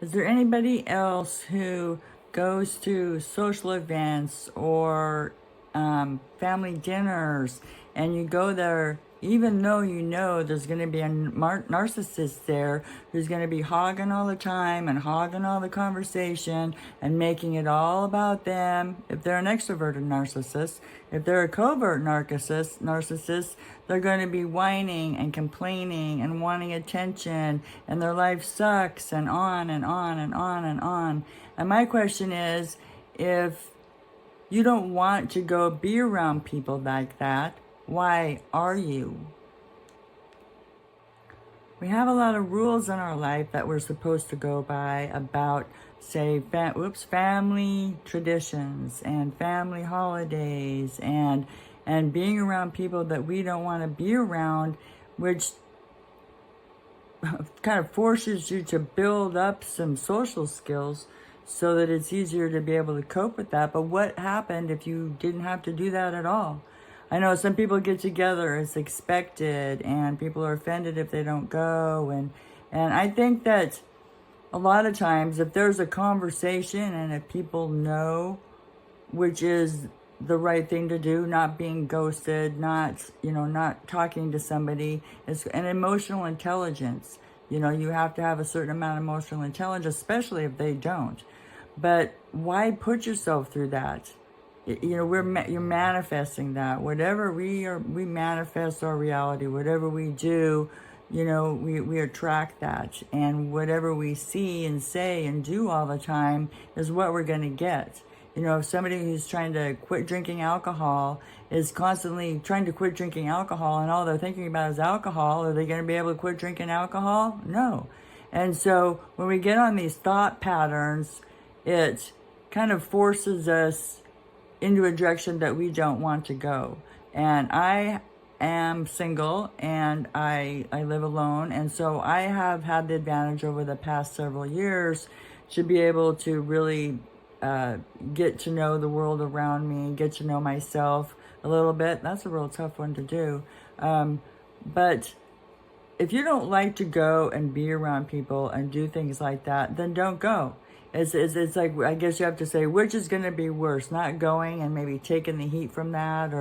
Is there anybody else who goes to social events or family dinners and you go there even though you know there's going to be a narcissist there who's going to be hogging all the time and hogging all the conversation and making it all about them? If they're an extroverted narcissist, if they're a covert narcissist, they're going to be whining and complaining and wanting attention, and their life sucks, and on and on and on and on. And my question is, if you don't want to go be around people like that, why are you? We have a lot of rules in our life that we're supposed to go by about, say, family traditions and family holidays and being around people that we don't want to be around, which kind of forces you to build up some social skills so that it's easier to be able to cope with that. But what happened if you didn't have to do that at all? I know some people get together as expected and people are offended if they don't go. And I think that a lot of times if there's a conversation and if people know which is the right thing to do, not being ghosted, not talking to somebody, it's an emotional intelligence. You have to have a certain amount of emotional intelligence, especially if they don't. But why put yourself through that? You're manifesting that. Whatever we manifest our reality. Whatever we do, we attract that. And whatever we see and say and do all the time is what we're going to get. If somebody who's trying to quit drinking alcohol is constantly trying to quit drinking alcohol and all they're thinking about is alcohol, are they going to be able to quit drinking alcohol? No. And so when we get on these thought patterns, it kind of forces us into a direction that we don't want to go. And I am single and I live alone. And so I have had the advantage over the past several years to be able to really get to know the world around me, get to know myself a little bit. That's a real tough one to do. But if you don't like to go and be around people and do things like that, then don't go. It's like, I guess you have to say, which is going to be worse, not going and maybe taking the heat from that,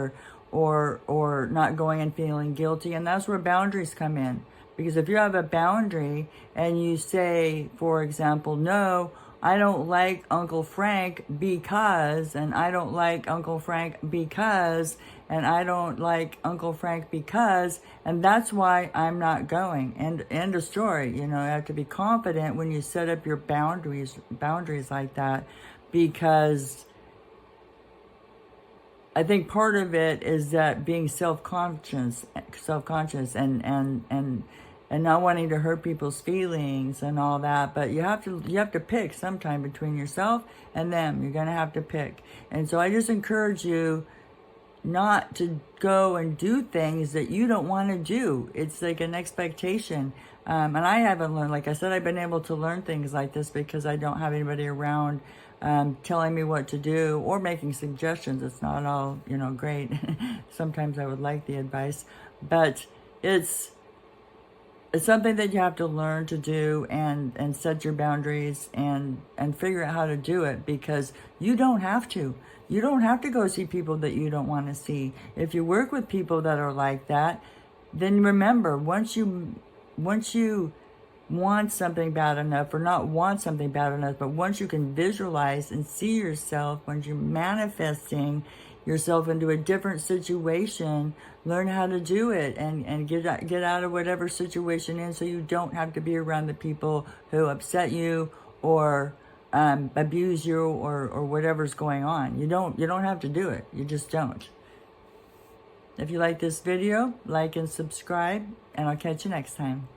or not going and feeling guilty. And that's where boundaries come in. Because if you have a boundary and you say, for example, no, I don't like Uncle Frank because, and I don't like Uncle Frank because, and I don't like Uncle Frank because, and that's why I'm not going. And end of story. You have to be confident when you set up your boundaries like that, because I think part of it is that being self-conscious and not wanting to hurt people's feelings and all that. But you have to pick sometime between yourself and them. You're going to have to pick. And so I just encourage you not to go and do things that you don't want to do. It's like an expectation. And I haven't learned, like I said, I've been able to learn things like this because I don't have anybody around telling me what to do or making suggestions. It's not all, great. Sometimes I would like the advice, but it's something that you have to learn to do and set your boundaries and figure out how to do it, because you don't have to. You don't have to go see people that you don't want to see. If you work with people that are like that, then remember, once you want something bad enough, or not want something bad enough, but once you can visualize and see yourself, once you're manifesting yourself into a different situation, learn how to do it and get out of whatever situation in, so you don't have to be around the people who upset you or abuse you or whatever's going on. You don't have to do it. You just don't. If you like this video, like and subscribe, and I'll catch you next time.